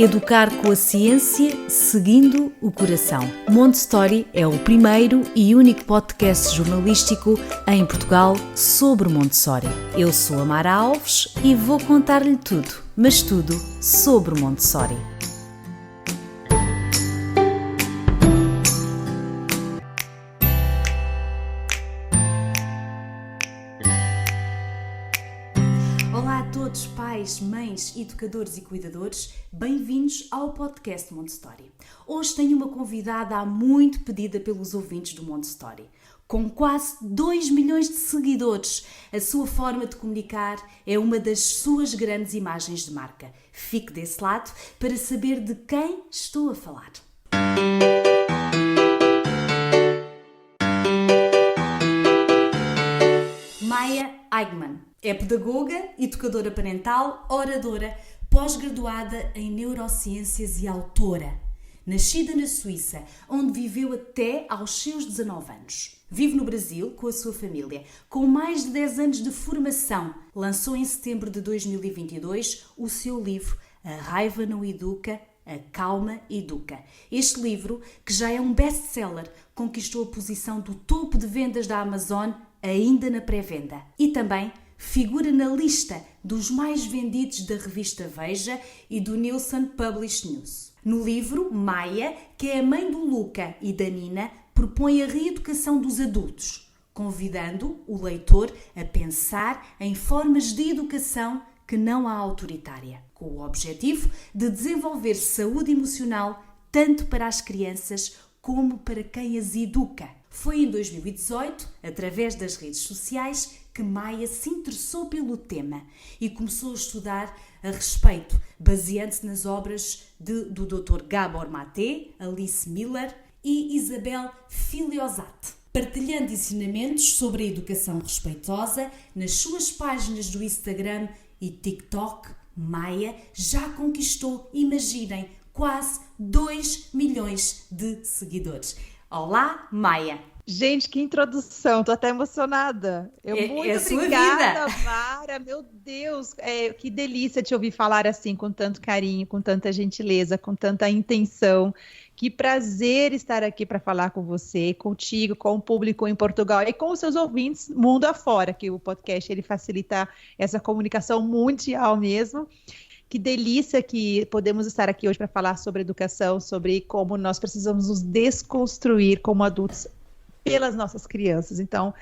Educar com a ciência, seguindo o coração. Montessori é o primeiro e único podcast jornalístico em Portugal sobre Montessori. Eu sou a Mara Alves e vou contar-lhe tudo, mas tudo sobre Montessori. Olá a todos, pais, mães, educadores e cuidadores, bem-vindos ao podcast Montessori. Hoje tenho uma convidada há muito pedida pelos ouvintes do Montessori. Com quase 2 milhões de seguidores, a sua forma de comunicar é uma das suas grandes imagens de marca. Fique desse lado para saber de quem estou a falar. Maya Eigman é pedagoga, educadora parental, oradora, pós-graduada em neurociências e autora. Nascida na Suíça, onde viveu até aos seus 19 anos. Vive no Brasil com a sua família. Com mais de 10 anos de formação, lançou em setembro de 2022 o seu livro A Raiva Não Educa, A Calma Educa. Este livro, que já é um best-seller, conquistou a posição do topo de vendas da Amazon ainda na pré-venda. E também figura na lista dos mais vendidos da revista Veja e do Nielsen Published News. No livro, Maya, que é a mãe do Luca e da Nina, propõe a reeducação dos adultos, convidando o leitor a pensar em formas de educação que não há autoritária, com o objetivo de desenvolver saúde emocional tanto para as crianças como para quem as educa. Foi em 2018, através das redes sociais, que Maya se interessou pelo tema e começou a estudar a respeito, baseando-se nas obras do Dr. Gabor Maté, Alice Miller e Isabel Filiozzati, partilhando ensinamentos sobre a educação respeitosa nas suas páginas do Instagram e TikTok. Maya já conquistou, imaginem, quase 2 milhões de seguidores. Olá, Maya! Gente, que introdução, tô até emocionada. Muito obrigada, Mara, meu Deus, que delícia te ouvir falar assim, com tanto carinho, com tanta gentileza, com tanta intenção. Que prazer estar aqui para falar com você, contigo, com o público em Portugal e com os seus ouvintes mundo afora, que o podcast ele facilita essa comunicação mundial mesmo. Que delícia que podemos estar aqui hoje para falar sobre educação, sobre como nós precisamos nos desconstruir como adultos pelas nossas crianças. Então,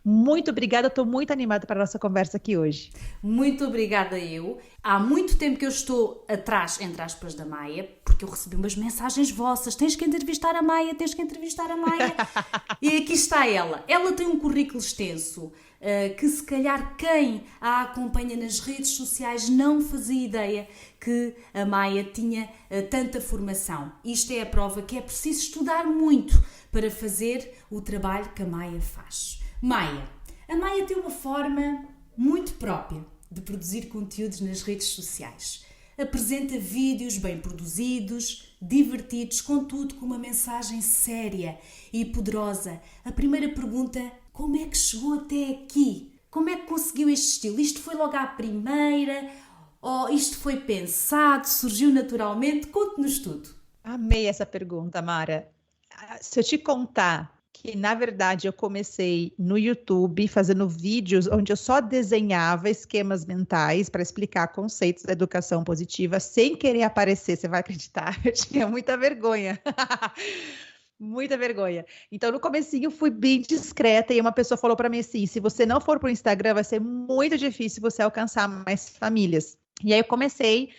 muito obrigada, estou muito animada para a nossa conversa aqui hoje. Muito obrigada eu. Há muito tempo que eu estou atrás, entre aspas, da Maya, porque eu recebi umas mensagens vossas, tens que entrevistar a Maya, e aqui está ela. Ela tem um currículo extenso, que se calhar quem a acompanha nas redes sociais não fazia ideia que a Maya tinha tanta formação. Isto é a prova que é preciso estudar muito para fazer o trabalho que a Maya faz. A Maya tem uma forma muito própria de produzir conteúdos nas redes sociais. Apresenta vídeos bem produzidos, divertidos, contudo com uma mensagem séria e poderosa. A primeira pergunta: como é que chegou até aqui? Como é que conseguiu este estilo? Isto foi logo à primeira? Ou isto foi pensado, surgiu naturalmente? Conte-nos tudo. Amei essa pergunta, Mara. Se eu te contar que, na verdade, eu comecei no YouTube fazendo vídeos onde eu só desenhava esquemas mentais para explicar conceitos da educação positiva sem querer aparecer, você vai acreditar? Eu tinha muita vergonha. Muita vergonha. Então, no comecinho, eu fui bem discreta e uma pessoa falou para mim assim, se você não for para o Instagram, vai ser muito difícil você alcançar mais famílias. E aí eu comecei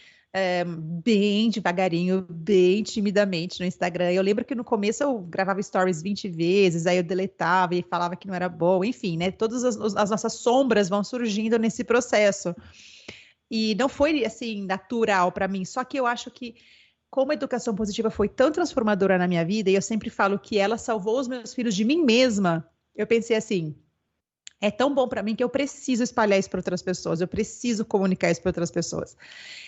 bem devagarinho, bem timidamente no Instagram. Eu lembro que no começo eu gravava stories 20 vezes, aí eu deletava e falava que não era bom, enfim, né? Todas as nossas sombras vão surgindo nesse processo. E não foi, assim, natural para mim, só que eu acho que como a educação positiva foi tão transformadora na minha vida, e eu sempre falo que ela salvou os meus filhos de mim mesma, eu pensei assim, é tão bom para mim que eu preciso espalhar isso para outras pessoas, eu preciso comunicar isso para outras pessoas.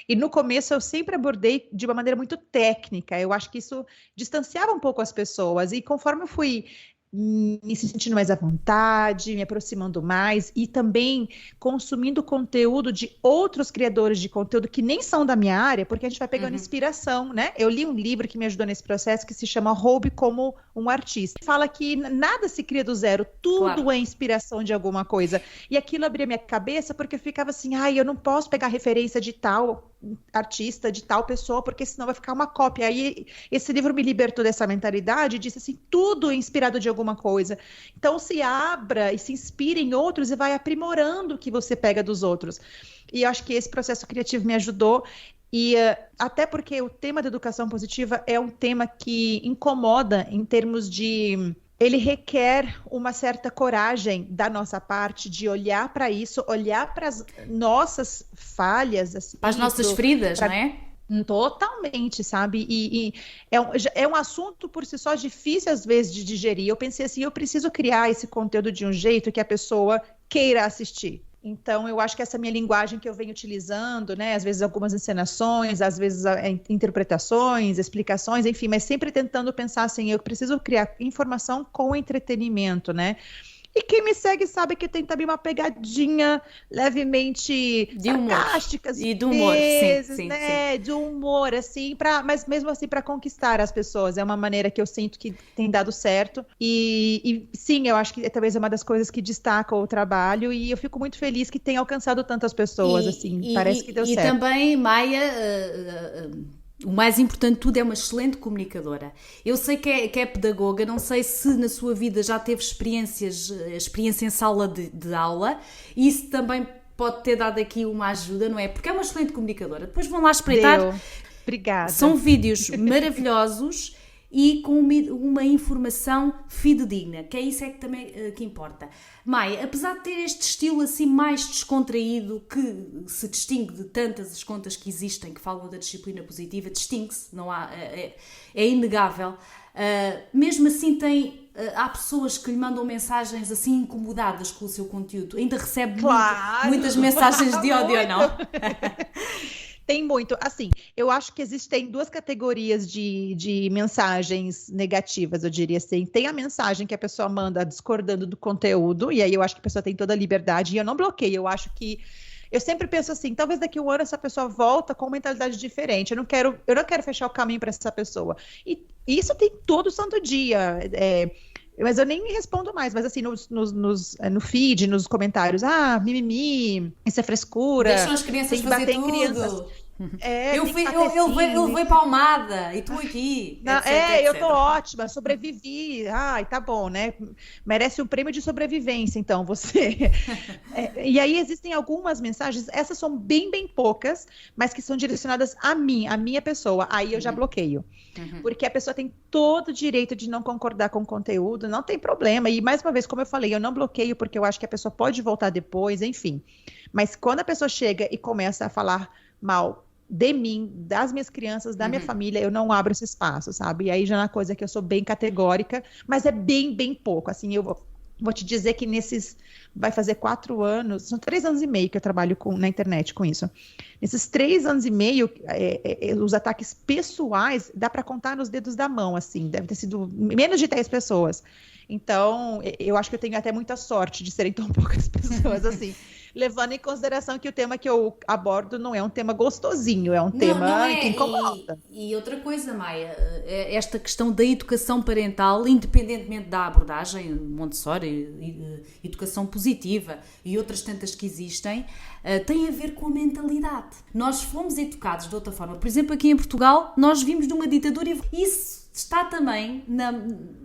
E no começo eu sempre abordei de uma maneira muito técnica, eu acho que isso distanciava um pouco as pessoas, e conforme eu fui me sentindo mais à vontade, me aproximando mais e também consumindo conteúdo de outros criadores de conteúdo que nem são da minha área, porque a gente vai pegando inspiração, né? Eu li um livro que me ajudou nesse processo que se chama Roube como um Artista. Fala que nada se cria do zero, tudo é inspiração de alguma coisa. E aquilo abria minha cabeça porque eu ficava assim, eu não posso pegar referência de tal artista, de tal pessoa, porque senão vai ficar uma cópia. Aí esse livro me libertou dessa mentalidade e disse assim, tudo é inspirado de alguma coisa. Então se abra e se inspire em outros e vai aprimorando o que você pega dos outros. E eu acho que esse processo criativo me ajudou. E até porque o tema da educação positiva é um tema que incomoda em termos de... Ele requer uma certa coragem da nossa parte de olhar para isso, olhar para as nossas falhas. Assim, para as nossas feridas, não é? Totalmente, sabe? E é um assunto por si só difícil às vezes de digerir. Eu pensei assim, eu preciso criar esse conteúdo de um jeito que a pessoa queira assistir. Então, eu acho que essa minha linguagem que eu venho utilizando, né, às vezes algumas encenações, às vezes interpretações, explicações, enfim, mas sempre tentando pensar assim, eu preciso criar informação com entretenimento, né? E quem me segue sabe que tem também uma pegadinha levemente sarcástica, e de humor, sim, né? De humor, assim, mas mesmo assim para conquistar as pessoas. É uma maneira que eu sinto que tem dado certo. E sim, eu acho que talvez é uma das coisas que destaca o trabalho e eu fico muito feliz que tenha alcançado tantas pessoas, parece que deu certo. E também, Maia... O mais importante de tudo é uma excelente comunicadora. Eu sei que é pedagoga, não sei se na sua vida já teve experiência em sala de aula, e isso também pode ter dado aqui uma ajuda, não é? Porque é uma excelente comunicadora. Depois vão lá espreitar. Obrigada. São vídeos maravilhosos e com uma informação fidedigna, que é isso que também que importa. Maia, apesar de ter este estilo assim mais descontraído, que se distingue de tantas as contas que existem, que falam da disciplina positiva, distingue-se, não há, é inegável. Mesmo assim há pessoas que lhe mandam mensagens assim incomodadas com o seu conteúdo. Ainda recebe muitas mensagens de ódio, não? Tem muito. Assim, eu acho que existem duas categorias de mensagens negativas, eu diria assim. Tem a mensagem que a pessoa manda discordando do conteúdo, e aí eu acho que a pessoa tem toda a liberdade, e eu não bloqueio. Eu acho que... Eu sempre penso assim, talvez daqui a um ano essa pessoa volta com uma mentalidade diferente. Eu não quero fechar o caminho para essa pessoa. E isso tem todo santo dia. Mas eu nem respondo mais, mas assim, no feed, nos comentários, mimimi, isso é frescura. Deixam as crianças fazer tudo. Crianças. Eu levei palmada e tu aqui. Etc. Eu tô ótima, sobrevivi. Tá bom, né? Merece um prêmio de sobrevivência, então, você. E aí existem algumas mensagens, essas são bem poucas, mas que são direcionadas a minha pessoa. Aí eu já bloqueio. Porque a pessoa tem todo o direito de não concordar com o conteúdo, não tem problema. E mais uma vez, como eu falei, eu não bloqueio porque eu acho que a pessoa pode voltar depois, enfim. Mas quando a pessoa chega e começa a falar mal de mim, das minhas crianças, da minha família, eu não abro esse espaço, sabe? E aí já é uma coisa que eu sou bem categórica, mas é bem pouco. Assim, eu vou te dizer que vai fazer 4 anos, são 3 anos e meio que eu trabalho na internet com isso. Nesses 3 anos e meio, os ataques pessoais, dá para contar nos dedos da mão, assim, deve ter sido menos de 10 pessoas. Então, eu acho que eu tenho até muita sorte de serem tão poucas pessoas, assim, levando em consideração que o tema que eu abordo não é um tema gostosinho, é um tema que incomoda. E outra coisa, Maia, esta questão da educação parental, independentemente da abordagem, Montessori, educação positiva e outras tantas que existem, tem a ver com a mentalidade. Nós fomos educados de outra forma. Por exemplo, aqui em Portugal, nós vimos de uma ditadura e isso está também,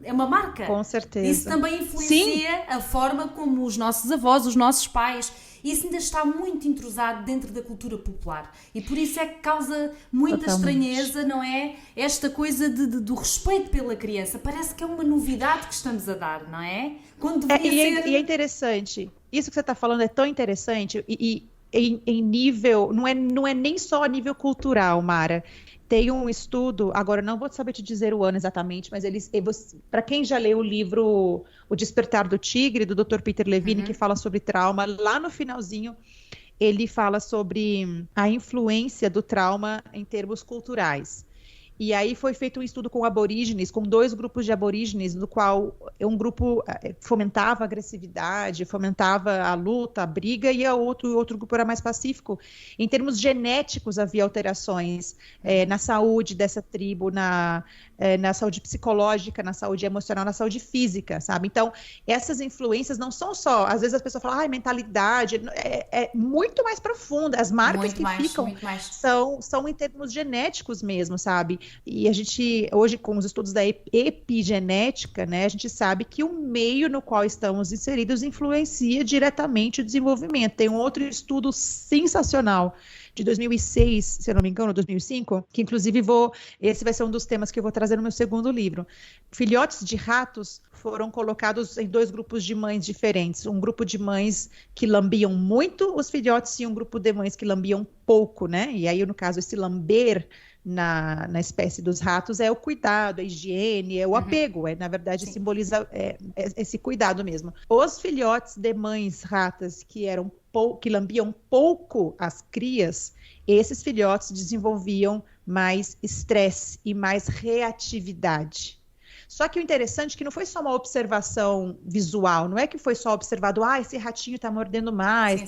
é uma marca. Com certeza. Isso também influencia a forma como os nossos avós, os nossos pais, isso ainda está muito entrosado dentro da cultura popular. E por isso é que causa muita estranheza, não é? Esta coisa do respeito pela criança. Parece que é uma novidade que estamos a dar, não é? Quando deveria ser... E é interessante. Isso que você está falando é tão interessante e em nível... Não é nem só a nível cultural, Mara. Tem um estudo, agora não vou saber te dizer o ano exatamente, mas para quem já leu o livro O Despertar do Tigre, do Dr. Peter Levine, que fala sobre trauma, lá no finalzinho ele fala sobre a influência do trauma em termos culturais. E aí foi feito um estudo com aborígenes, com 2 grupos de aborígenes, no qual um grupo fomentava a agressividade, fomentava a luta, a briga, e o outro grupo era mais pacífico. Em termos genéticos, havia alterações na saúde dessa tribo, na saúde psicológica, na saúde emocional, na saúde física, sabe? Então, essas influências não são só, às vezes as pessoas falam, mentalidade, é muito mais profunda. As marcas ficam são em termos genéticos mesmo, sabe? E a gente, hoje, com os estudos da epigenética, né, a gente sabe que o meio no qual estamos inseridos influencia diretamente o desenvolvimento. Tem um outro estudo sensacional de 2006, se eu não me engano, 2005, que inclusive esse vai ser um dos temas que eu vou trazer no meu segundo livro. Filhotes de ratos foram colocados em 2 grupos de mães diferentes. Um grupo de mães que lambiam muito os filhotes e um grupo de mães que lambiam pouco, né? E aí, no caso, esse lamber na espécie dos ratos é o cuidado, a higiene, é o apego, na verdade simboliza esse cuidado mesmo. Os filhotes de mães ratas que lambiam pouco as crias, esses filhotes desenvolviam mais estresse e mais reatividade. Só que o interessante é que não foi só uma observação visual, não é que foi só observado, esse ratinho está mordendo mais. Sim.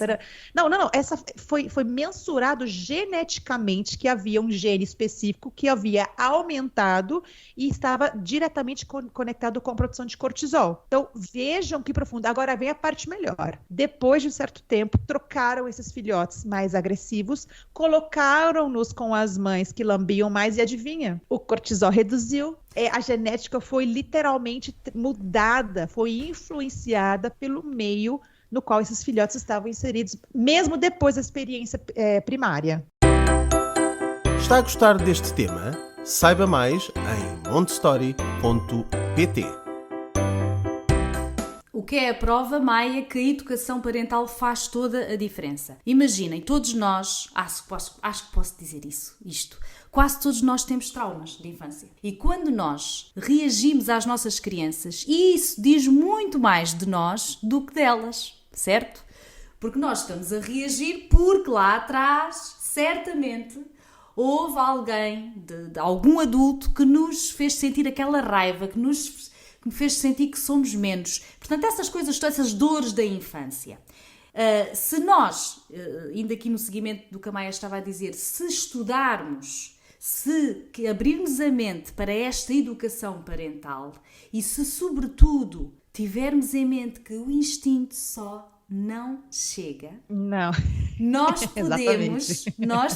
Não, essa foi mensurado geneticamente que havia um gene específico que havia aumentado e estava diretamente conectado com a produção de cortisol. Então, vejam que profundo. Agora vem a parte melhor. Depois de um certo tempo, trocaram esses filhotes mais agressivos, colocaram-nos com as mães que lambiam mais e adivinha? O cortisol reduziu. A genética foi literalmente mudada, foi influenciada pelo meio no qual esses filhotes estavam inseridos, mesmo depois da experiência primária. Está a gostar deste tema? Saiba mais em montestory.pt. O que é a prova, Maia, que a educação parental faz toda a diferença? Imaginem, todos nós, acho que posso dizer isto, quase todos nós temos traumas de infância. E quando nós reagimos às nossas crianças, isso diz muito mais de nós do que delas, certo? Porque nós estamos a reagir porque lá atrás, certamente, houve alguém, de algum adulto, que nos fez sentir aquela raiva, que me fez sentir que somos menos. Portanto, essas coisas, todas essas dores da infância. Se nós, ainda aqui no seguimento do que a Maia estava a dizer, se estudarmos, se abrirmos a mente para esta educação parental e se, sobretudo, tivermos em mente que o instinto só não chega, não. Nós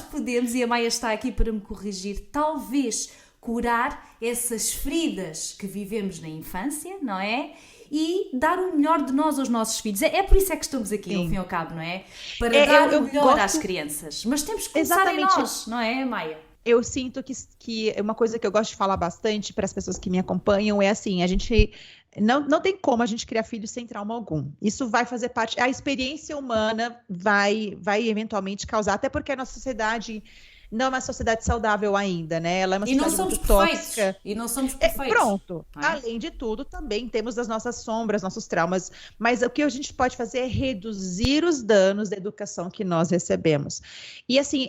podemos, e a Maia está aqui para me corrigir, talvez curar essas feridas que vivemos na infância, não é? E dar o melhor de nós aos nossos filhos. É por isso é que estamos aqui, ao fim e ao cabo, não é? Para dar o melhor às crianças. Mas temos que começar em nós, não é, Maia? Eu sinto que uma coisa que eu gosto de falar bastante para as pessoas que me acompanham é assim, a gente não tem como a gente criar filhos sem trauma algum. Isso vai fazer parte, a experiência humana vai eventualmente causar, até porque a nossa sociedade não é uma sociedade saudável ainda, né? Ela é uma sociedade muito tóxica. E não somos perfeitos. Pronto. Além de tudo, também temos as nossas sombras, nossos traumas. Mas o que a gente pode fazer é reduzir os danos da educação que nós recebemos. E assim,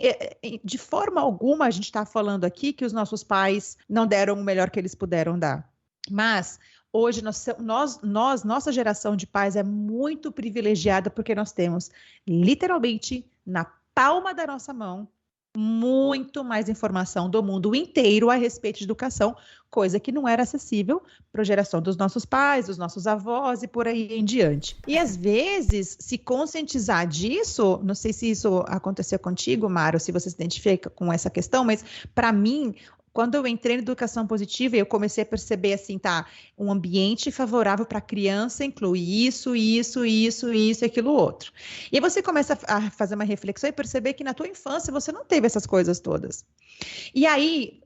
de forma alguma, a gente está falando aqui que os nossos pais não deram o melhor que eles puderam dar. Mas hoje, nossa geração de pais é muito privilegiada porque nós temos, literalmente, na palma da nossa mão, muito mais informação do mundo inteiro a respeito de educação, coisa que não era acessível para a geração dos nossos pais, dos nossos avós e por aí em diante. E às vezes, se conscientizar disso, não sei se isso aconteceu contigo, Mara, ou se você se identifica com essa questão, mas para mim, quando eu entrei na educação positiva, eu comecei a perceber assim, um ambiente favorável para a criança inclui isso e aquilo outro. E aí você começa a fazer uma reflexão e perceber que na tua infância você não teve essas coisas todas. E aí,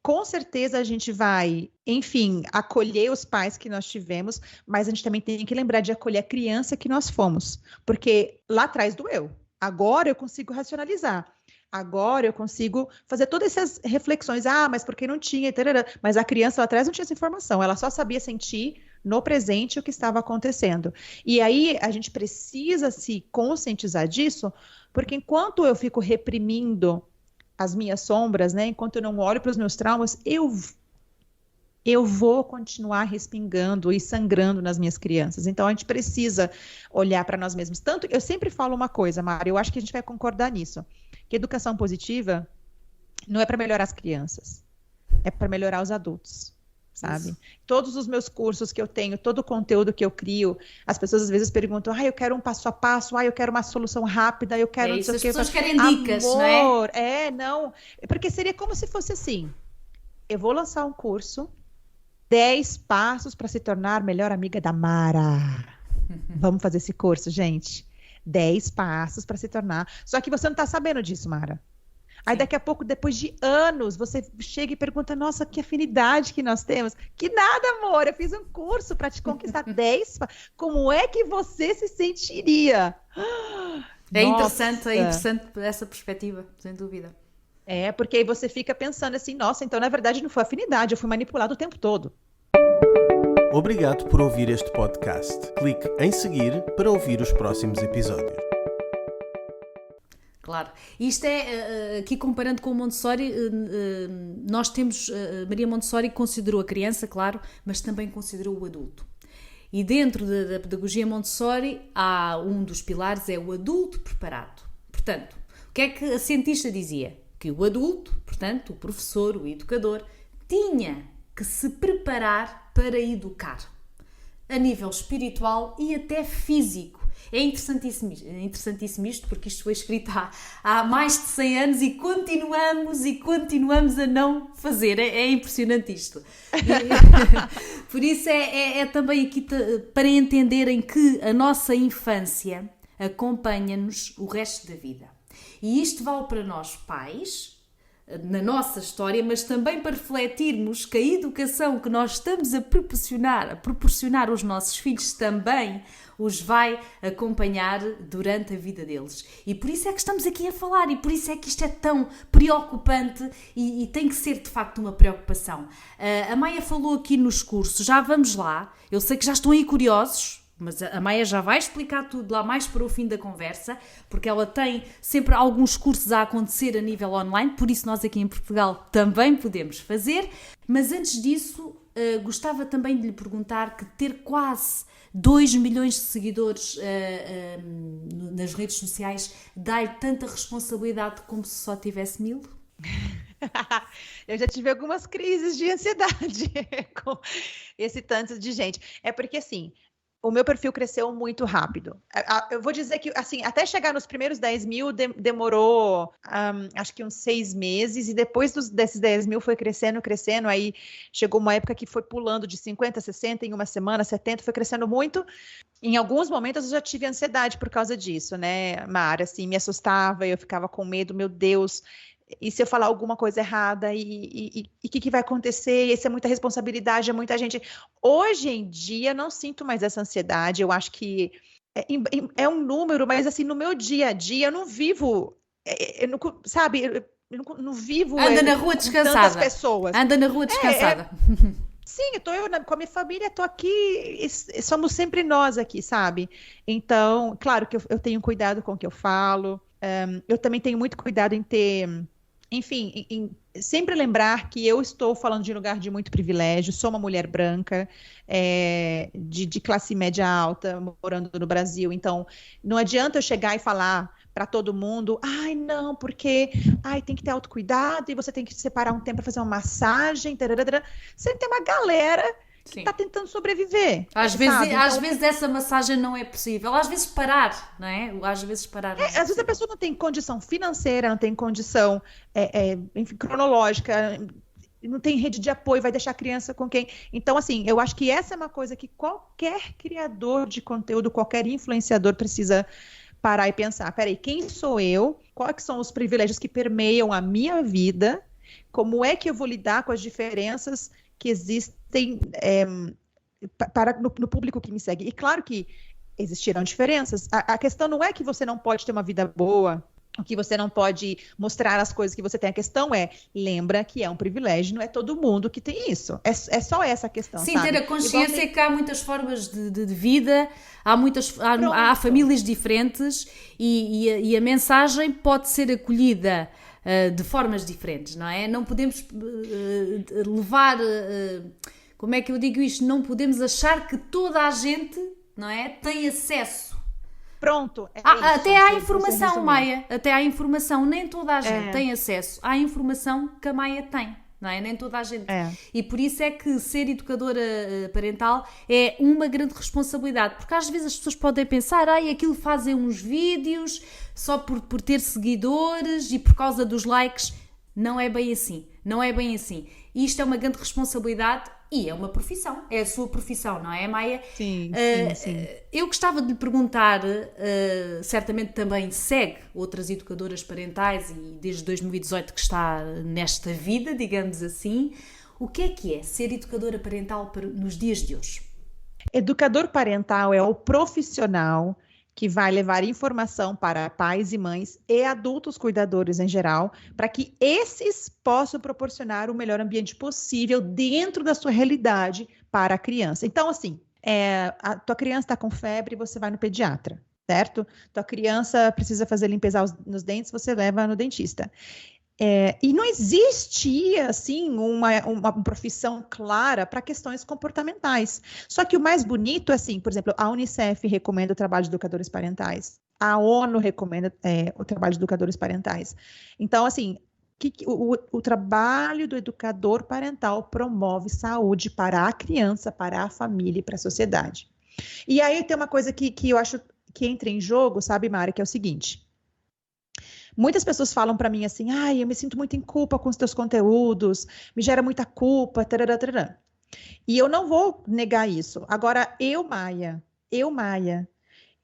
com certeza a gente vai, enfim, acolher os pais que nós tivemos, mas a gente também tem que lembrar de acolher a criança que nós fomos, porque lá atrás doeu. Agora eu consigo racionalizar. Agora eu consigo fazer todas essas reflexões. Mas porque não tinha, tarará. Mas a criança lá atrás não tinha essa informação. Ela só sabia sentir no presente o que estava acontecendo. E aí a gente precisa se conscientizar disso, porque enquanto eu fico reprimindo as minhas sombras, né? Enquanto eu não olho para os meus traumas, eu vou continuar respingando e sangrando nas minhas crianças. Então, a gente precisa olhar para nós mesmos. Tanto, eu sempre falo uma coisa, Mara, eu acho que a gente vai concordar nisso, que educação positiva não é para melhorar as crianças, é para melhorar os adultos, sabe? Isso. Todos os meus cursos que eu tenho, todo o conteúdo que eu crio, as pessoas às vezes perguntam, eu quero um passo a passo, eu quero uma solução rápida, eu quero... Isso, as pessoas querem dicas, amor, não é? Não, porque seria como se fosse assim, eu vou lançar um curso, 10 passos para se tornar melhor amiga da Mara. Vamos fazer esse curso, gente. 10 passos para se tornar... Só que você não está sabendo disso, Mara. Aí daqui a pouco, depois de anos, você chega e pergunta, nossa, que afinidade que nós temos. Que nada, amor, eu fiz um curso para te conquistar 10. Como é que você se sentiria? É interessante essa perspectiva, sem dúvida. Porque aí você fica pensando assim, nossa, então na verdade não foi afinidade, eu fui manipulado o tempo todo. Obrigado por ouvir este podcast. Clique em seguir para ouvir os próximos episódios. Claro. Isto é, aqui comparando com o Montessori, nós temos, Maria Montessori considerou a criança, claro, mas também considerou o adulto. E dentro da pedagogia Montessori, há um dos pilares, é o adulto preparado. Portanto, o que é que a cientista dizia? Que o adulto, portanto, o professor, o educador, tinha que se preparar para educar, a nível espiritual e até físico. É interessantíssimo isto, porque isto foi escrito há mais de 100 anos e continuamos a não fazer. É impressionante isto. Por isso é também aqui para entenderem que a nossa infância acompanha-nos o resto da vida. E isto vale para nós pais, na nossa história, mas também para refletirmos que a educação que nós estamos a proporcionar aos nossos filhos também os vai acompanhar durante a vida deles. E por isso é que estamos aqui a falar, e por isso é que isto é tão preocupante e tem que ser de facto uma preocupação. A Maia falou aqui nos cursos, já vamos lá, eu sei que já estão aí curiosos, mas a Maia já vai explicar tudo lá mais para o fim da conversa, porque ela tem sempre alguns cursos a acontecer a nível online, por isso nós aqui em Portugal também podemos fazer. Mas antes disso, gostava também de lhe perguntar que ter quase 2 milhões de seguidores nas redes sociais dá-lhe tanta responsabilidade como se só tivesse 1000? Eu já tive algumas crises de ansiedade com esse tanto de gente. É porque assim... O meu perfil cresceu muito rápido. Eu vou dizer que, assim, até chegar nos primeiros 10 mil demorou, acho que uns 6 meses, e depois desses 10 mil foi crescendo, aí chegou uma época que foi pulando de 50, 60 em uma semana, 70, foi crescendo muito. Em alguns momentos eu já tive ansiedade por causa disso, né, Mara? Assim, me assustava, eu ficava com medo, meu Deus... E se eu falar alguma coisa errada, e o que vai acontecer? Isso é muita responsabilidade, é muita gente. Hoje em dia, não sinto mais essa ansiedade. Eu acho que é um número, mas assim, no meu dia a dia, eu não vivo, sabe? Eu não vivo. Anda na rua descansada. Tantas pessoas. Anda na rua descansada. Sim, eu com a minha família, estou aqui, somos sempre nós aqui, sabe? Então, claro que eu tenho cuidado com o que eu falo. Eu também tenho muito cuidado em ter... Enfim, sempre lembrar que eu estou falando de um lugar de muito privilégio, sou uma mulher branca, de classe média alta, morando no Brasil, então não adianta eu chegar e falar para todo mundo, não, porque tem que ter autocuidado e você tem que separar um tempo para fazer uma massagem, você tem uma galera que está tentando sobreviver. Às vezes essa massagem não é possível. Às vezes parar, não é? Às vezes parar. Às vezes a pessoa não tem condição financeira, não tem condição enfim, cronológica, não tem rede de apoio, vai deixar a criança com quem... Então, assim, eu acho que essa é uma coisa que qualquer criador de conteúdo, qualquer influenciador precisa parar e pensar. Peraí, quem sou eu? Quais são os privilégios que permeiam a minha vida? Como é que eu vou lidar com as diferenças que existem no público que me segue? E claro que existirão diferenças. A questão não é que você não pode ter uma vida boa, que você não pode mostrar as coisas que você tem. A questão lembra que é um privilégio, não é todo mundo que tem isso. É só essa questão, sim, sabe? Ter a consciência que há muitas formas de vida, há famílias diferentes e a mensagem pode ser acolhida de formas diferentes, não é? Não podemos levar, como é que eu digo isto? Não podemos achar que toda a gente, não é, tem acesso. Pronto. Até há informação, Maia, até há informação, nem toda a gente tem acesso à informação que a Maia tem. Não é? Nem toda a gente. E por isso é que ser educadora parental é uma grande responsabilidade, porque às vezes as pessoas podem pensar, aquilo fazem uns vídeos só por ter seguidores e por causa dos likes. Não é bem assim, não é bem assim. Isto é uma grande responsabilidade e é uma profissão, é a sua profissão, não é, Maia? Sim. Eu gostava de lhe perguntar, certamente também segue outras educadoras parentais e desde 2018 que está nesta vida, digamos assim, o que é ser educadora parental nos dias de hoje? Educador parental é o profissional que vai levar informação para pais e mães e adultos cuidadores em geral, para que esses possam proporcionar o melhor ambiente possível dentro da sua realidade para a criança. Então, assim, a tua criança está com febre, você vai no pediatra, certo? Tua criança precisa fazer limpeza nos dentes, você leva no dentista. E não existia, assim, uma profissão clara para questões comportamentais. Só que o mais bonito é, assim, por exemplo, a Unicef recomenda o trabalho de educadores parentais. A ONU recomenda o trabalho de educadores parentais. Então, assim, o trabalho do educador parental promove saúde para a criança, para a família e para a sociedade. E aí tem uma coisa que eu acho que entra em jogo, sabe, Mari, que é o seguinte. Muitas pessoas falam para mim assim, eu me sinto muito em culpa com os teus conteúdos, me gera muita culpa, tarará, tarará. E eu não vou negar isso. Agora, Maia,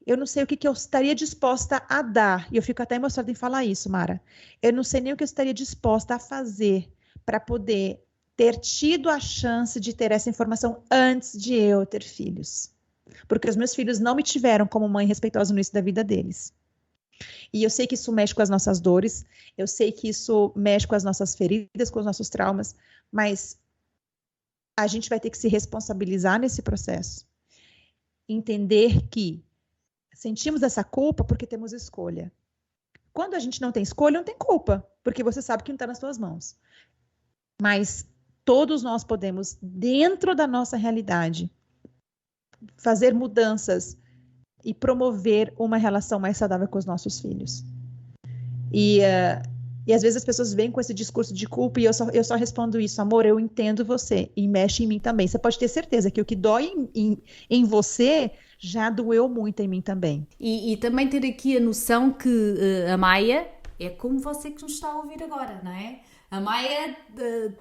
eu não sei o que eu estaria disposta a dar, e eu fico até emocionada em falar isso, Mara. Eu não sei nem o que eu estaria disposta a fazer para poder ter tido a chance de ter essa informação antes de eu ter filhos. Porque os meus filhos não me tiveram como mãe respeitosa no início da vida deles. E eu sei que isso mexe com as nossas dores, eu sei que isso mexe com as nossas feridas, com os nossos traumas, mas a gente vai ter que se responsabilizar nesse processo. Entender que sentimos essa culpa porque temos escolha. Quando a gente não tem escolha, não tem culpa, porque você sabe que não está nas suas mãos. Mas todos nós podemos, dentro da nossa realidade, fazer mudanças e promover uma relação mais saudável com os nossos filhos. E às vezes as pessoas vêm com esse discurso de culpa e eu só respondo isso, amor, eu entendo você e mexe em mim também. Você pode ter certeza que o que dói em você já doeu muito em mim também. E também ter aqui a noção que a Maia é como você que nos está a ouvir agora, não é? A Maia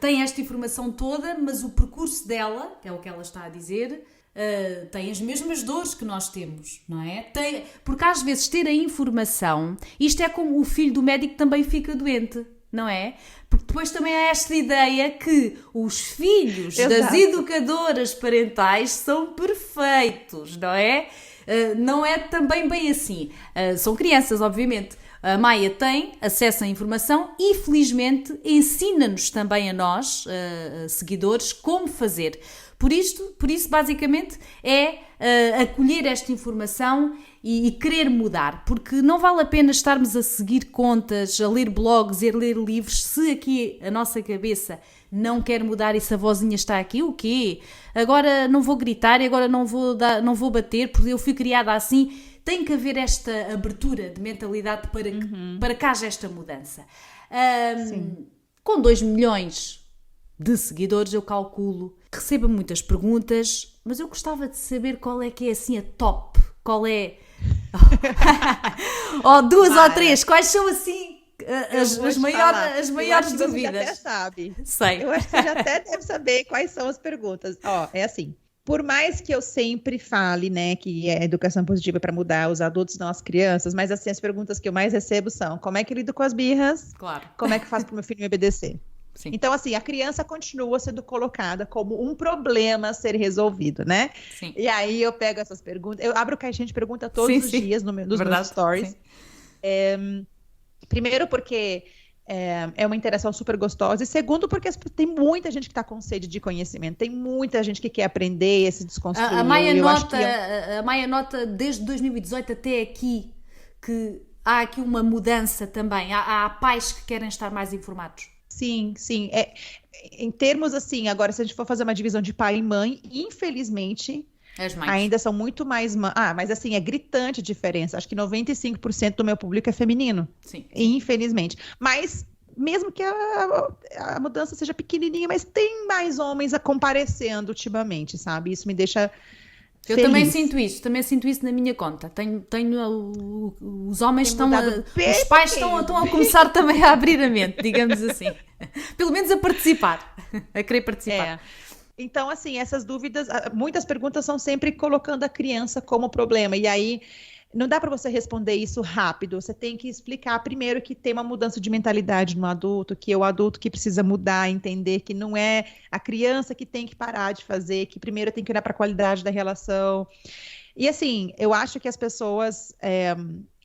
tem esta informação toda, mas o percurso dela, que é o que ela está a dizer, tem as mesmas dores que nós temos, não é? Porque às vezes ter a informação, isto é como o filho do médico também fica doente, não é? Porque depois também há esta ideia que os filhos das educadoras parentais são perfeitos, não é? Não é também bem assim. São crianças, obviamente. A Maia tem acesso à informação e, felizmente, ensina-nos também a nós, seguidores, como fazer. Por isso, basicamente, é acolher esta informação e querer mudar, porque não vale a pena estarmos a seguir contas, a ler blogs e a ler livros, se aqui a nossa cabeça não quer mudar e se a vozinha está aqui, o quê? Agora não vou gritar e agora não vou bater, porque eu fui criada assim. Tem que haver esta abertura de mentalidade para que haja esta mudança. Com 2 milhões de seguidores, eu calculo, recebo muitas perguntas, mas eu gostava de saber qual é que é assim a top, qual é... ou 2 ou 3, quais são assim as maiores dúvidas? Você já até sabe. Sei. Eu acho que você já até deve saber quais são as perguntas. É assim, por mais que eu sempre fale, né, que é educação positiva para mudar os adultos, não as crianças, mas assim, as perguntas que eu mais recebo são: como é que eu lido com as birras? Claro. Como é que eu faço para o meu filho me obedecer? Sim. Então, assim, a criança continua sendo colocada como um problema a ser resolvido, né? Sim. E aí eu pego essas perguntas, eu abro caixinha de pergunta todos os dias nos meus stories. Primeiro porque é uma interação super gostosa, e segundo porque tem muita gente que está com sede de conhecimento, tem muita gente que quer aprender e se desconstruir. A Maia nota desde 2018 até aqui que há aqui uma mudança também? Há pais que querem estar mais informados? Sim. Em termos assim, agora se a gente for fazer uma divisão de pai e mãe, infelizmente, As mães. ainda são muito mais... mas assim, é gritante a diferença. Acho que 95% do meu público é feminino. Sim. Infelizmente. Mas, mesmo que a mudança seja pequenininha, mas tem mais homens comparecendo ultimamente, sabe? Isso me deixa Eu feliz. também sinto isso na minha conta. Os homens Tem mudado os pais estão a começar também a abrir a mente, digamos assim. Pelo menos a participar, a querer participar. Então, assim, essas dúvidas, muitas perguntas são sempre colocando a criança como problema. E aí, não dá para você responder isso rápido. Você tem que explicar primeiro que tem uma mudança de mentalidade no adulto, que é o adulto que precisa mudar, entender que não é a criança que tem que parar de fazer, que primeiro tem que olhar para a qualidade da relação. E assim, eu acho que as pessoas,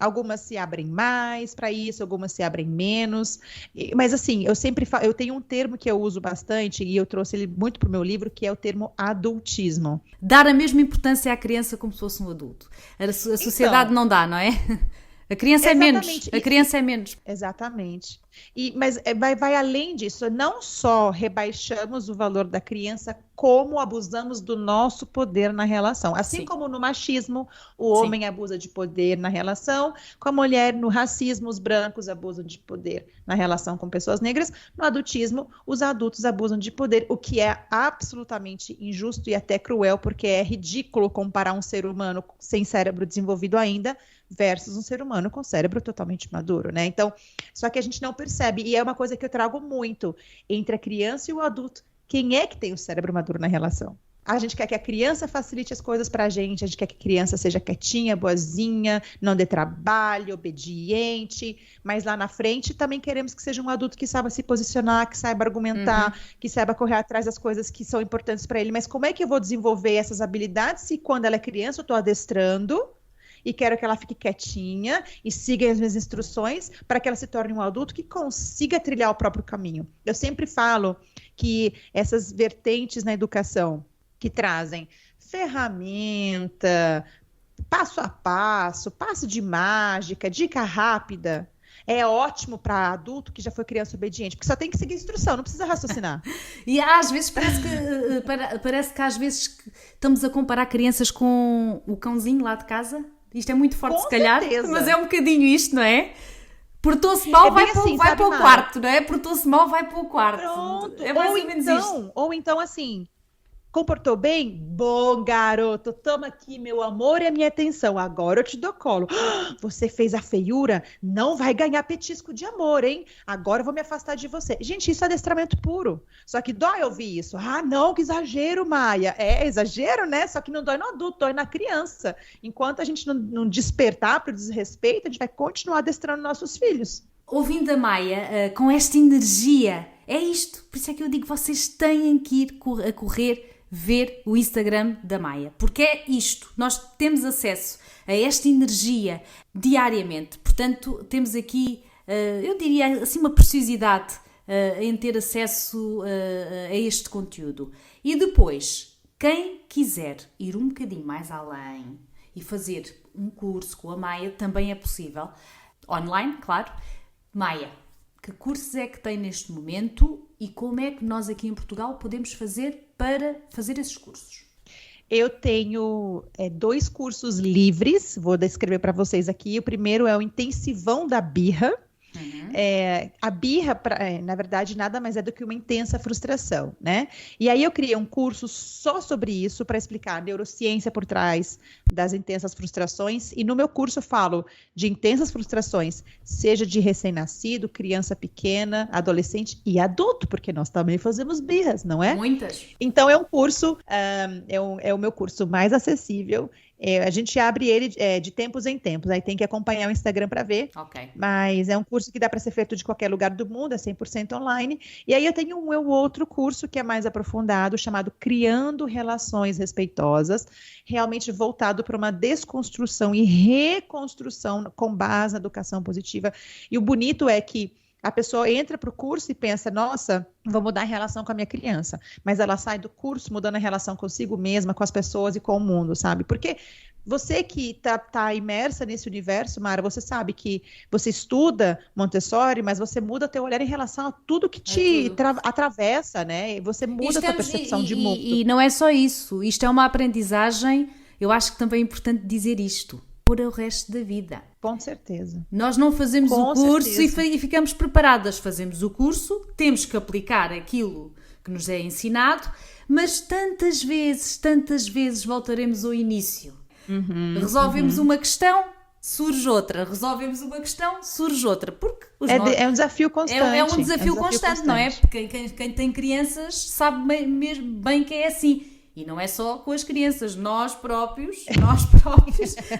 algumas se abrem mais para isso, algumas se abrem menos. Mas assim, eu tenho um termo que eu uso bastante e eu trouxe ele muito para o meu livro, que é o termo adultismo. Dar a mesma importância à criança como se fosse um adulto. A sociedade não dá, não é? A criança é menos. A criança é menos. Exatamente. Mas vai além disso. Não só rebaixamos o valor da criança, como abusamos do nosso poder na relação. Assim como no machismo, o homem abusa de poder na relação, com a mulher, no racismo, os brancos abusam de poder na relação com pessoas negras. No adultismo, os adultos abusam de poder, o que é absolutamente injusto e até cruel, porque é ridículo comparar um ser humano sem cérebro desenvolvido ainda versus um ser humano com cérebro totalmente maduro, né? Então, só que a gente não percebe, e é uma coisa que eu trago muito, entre a criança e o adulto, quem é que tem o cérebro maduro na relação? A gente quer que a criança facilite as coisas pra gente, a gente quer que a criança seja quietinha, boazinha, não dê trabalho, obediente, mas lá na frente também queremos que seja um adulto que saiba se posicionar, que saiba argumentar, que saiba correr atrás das coisas que são importantes para ele. Mas como é que eu vou desenvolver essas habilidades se quando ela é criança eu tô adestrando e quero que ela fique quietinha e siga as minhas instruções para que ela se torne um adulto que consiga trilhar o próprio caminho. Eu sempre falo que essas vertentes na educação que trazem ferramenta, passo a passo, passe de mágica, dica rápida, é ótimo para adulto que já foi criança obediente, porque só tem que seguir instrução, não precisa raciocinar. E às vezes parece que às vezes estamos a comparar crianças com o cãozinho lá de casa. Isto é muito forte, Com se calhar, certeza. mas é um bocadinho isto, não é? Portou-se mal, vai para o quarto, não é? Portou-se mal, vai para o quarto. Pronto. É mais ou menos isto. Ou então, assim, comportou bem? Bom, garoto, toma aqui meu amor e a minha atenção. Agora eu te dou colo. Você fez a feiura? Não vai ganhar petisco de amor, hein? Agora eu vou me afastar de você. Gente, isso é adestramento puro. Só que dói ouvir isso. Ah, não, que exagero, Maia. É exagero, né? Só que não dói no adulto, dói na criança. Enquanto a gente não despertar para o desrespeito, a gente vai continuar adestrando nossos filhos. Ouvindo a Maia, com esta energia, é isto. Por isso é que eu digo, vocês têm que ir a correr ver o Instagram da Maia, porque é isto, nós temos acesso a esta energia diariamente, portanto temos aqui, eu diria assim, uma preciosidade em ter acesso a este conteúdo. E depois, quem quiser ir um bocadinho mais além e fazer um curso com a Maia, também é possível, online, claro. Maia, que cursos é que tem neste momento e como é que nós aqui em Portugal podemos fazer para fazer esses cursos? Eu tenho 2 cursos livres, vou descrever para vocês aqui. O primeiro é o Intensivão da Birra. A birra, na verdade, nada mais é do que uma intensa frustração, né? E aí eu criei um curso só sobre isso, para explicar a neurociência por trás das intensas frustrações. E no meu curso eu falo de intensas frustrações, seja de recém-nascido, criança pequena, adolescente e adulto, porque nós também fazemos birras, não é? Muitas. Então é um curso, é o meu curso mais acessível. A gente abre ele de tempos em tempos, aí tem que acompanhar o Instagram para ver, mas é um curso que dá para ser feito de qualquer lugar do mundo, é 100% online. E aí eu tenho um outro curso que é mais aprofundado, chamado Criando Relações Respeitosas, realmente voltado para uma desconstrução e reconstrução com base na educação positiva. E o bonito é que a pessoa entra para o curso e pensa, nossa, vou mudar a relação com a minha criança. Mas ela sai do curso mudando a relação consigo mesma, com as pessoas e com o mundo, sabe? Porque Você que tá imersa nesse universo, Mara, você sabe que você estuda Montessori, mas você muda teu olhar em relação a tudo que te atravessa, né? Você muda a tua percepção de mundo. E não é só isso. Isto é uma aprendizagem, eu acho que também é importante dizer isto, para o resto da vida. Com certeza. Nós não fazemos Com o curso certeza. e ficamos preparadas. Fazemos o curso, temos que aplicar aquilo que nos é ensinado, mas tantas vezes voltaremos ao início. Resolvemos uma questão, surge outra. Resolvemos uma questão, surge outra. Porque é um desafio constante. É um desafio constante, não é? Porque quem tem crianças sabe bem que é assim. E não é só com as crianças, nós próprios.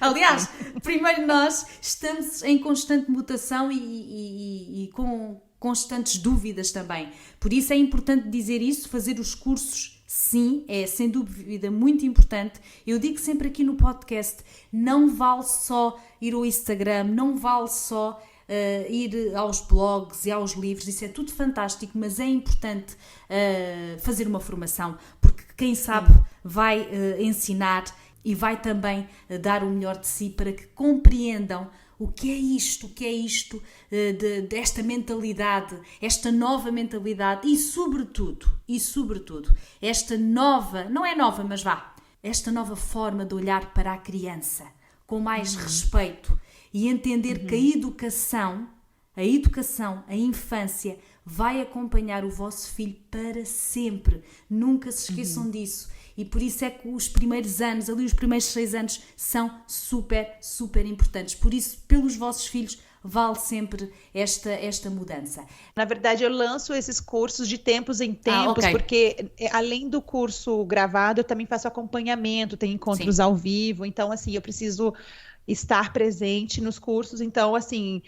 Aliás, primeiro nós estamos em constante mutação e com constantes dúvidas também. Por isso é importante dizer isso, fazer os cursos. Sim, é sem dúvida muito importante. Eu digo sempre aqui no podcast, não vale só ir ao Instagram, não vale só ir aos blogs e aos livros, isso é tudo fantástico, mas é importante fazer uma formação, porque quem sabe vai ensinar e vai também dar o melhor de si para que compreendam o que é isto desta mentalidade, esta nova mentalidade e sobretudo, esta nova, não é nova, mas esta nova forma de olhar para a criança com mais respeito e entender que a educação, a infância vai acompanhar o vosso filho para sempre. Nunca se esqueçam disso. E por isso é que os primeiros anos, ali os primeiros 6 anos, são super, super importantes. Por isso, pelos vossos filhos, vale sempre esta mudança. Na verdade, eu lanço esses cursos de tempos em tempos, porque além do curso gravado, eu também faço acompanhamento, tem encontros ao vivo. Então, assim, eu preciso estar presente nos cursos. Então, assim...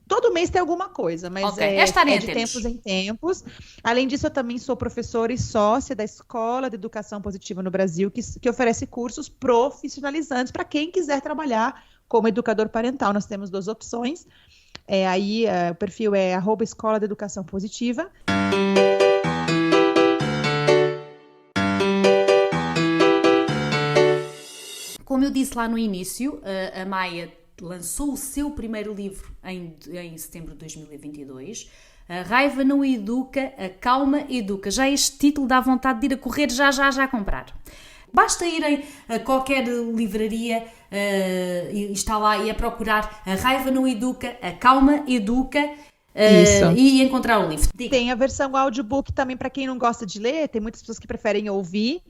todo mês tem alguma coisa, mas é de tempos em tempos. Além disso, eu também sou professora e sócia da Escola de Educação Positiva no Brasil, que oferece cursos profissionalizantes para quem quiser trabalhar como educador parental. Nós temos 2 opções. O perfil é @Escola de Educação Positiva. Como eu disse lá no início, a Maia lançou o seu primeiro livro em setembro de 2022. A raiva não educa, a calma educa. Já este título dá vontade de ir a correr já comprar. Basta irem a qualquer livraria e está lá e a procurar a raiva não educa, a calma educa e encontrar o livro. Diga. Tem a versão audiobook também para quem não gosta de ler, tem muitas pessoas que preferem ouvir.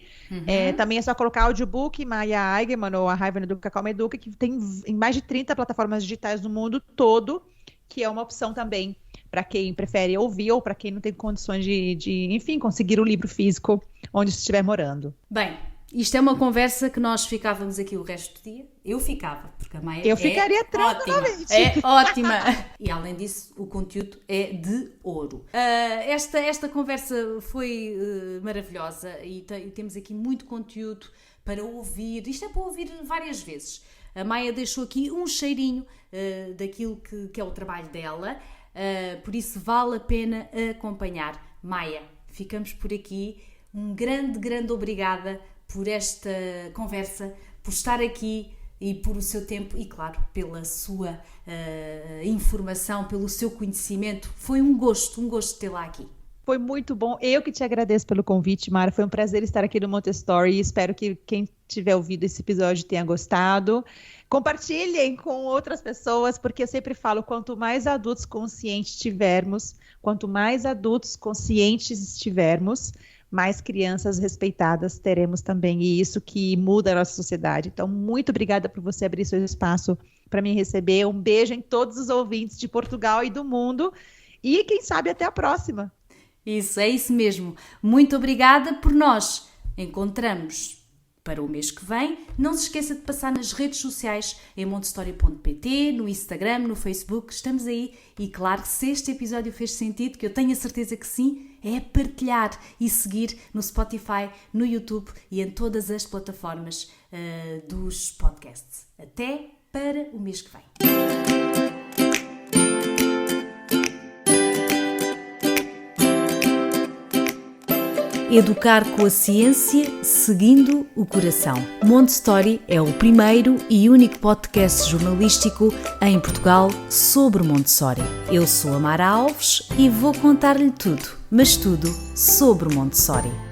Também é só colocar audiobook, Maia Eigenman ou a raiva não educa, a calma educa, que tem em mais de 30 plataformas digitais no mundo todo, que é uma opção também para quem prefere ouvir ou para quem não tem condições enfim, conseguir o livro físico onde estiver morando. Bem, isto é uma conversa que nós ficávamos aqui o resto do dia. Eu ficava, porque a Maia ficaria tranquilamente. É ótima. E além disso, o conteúdo é de ouro. Esta conversa foi maravilhosa e temos aqui muito conteúdo para ouvir. Isto é para ouvir várias vezes. A Maia deixou aqui um cheirinho daquilo que é o trabalho dela. Por isso vale a pena acompanhar. Maia, ficamos por aqui. Um grande obrigada por esta conversa, por estar aqui e por o seu tempo e, claro, pela sua informação, pelo seu conhecimento. Foi um gosto tê-la aqui. Foi muito bom. Eu que te agradeço pelo convite, Mara. Foi um prazer estar aqui no Montessori e espero que quem tiver ouvido esse episódio tenha gostado. Compartilhem com outras pessoas, porque eu sempre falo, quanto mais adultos conscientes tivermos, quanto mais adultos conscientes estivermos, mais crianças respeitadas teremos também, e isso que muda a nossa sociedade. Então, muito obrigada por você abrir seu espaço para me receber. Um beijo em todos os ouvintes de Portugal e do mundo, e quem sabe até a próxima. Isso, é isso mesmo. Muito obrigada por nós. Encontramos para o mês que vem. Não se esqueça de passar nas redes sociais, em montessori.pt, no Instagram, no Facebook. Estamos aí. E claro, se este episódio fez sentido, que eu tenho a certeza que sim, é partilhar e seguir no Spotify, no YouTube e em todas as plataformas dos podcasts. Até para o mês que vem. Educar com a ciência, seguindo o coração. Montessori é o primeiro e único podcast jornalístico em Portugal sobre Montessori. Eu sou a Mara Alves e vou contar-lhe tudo, mas tudo sobre Montessori.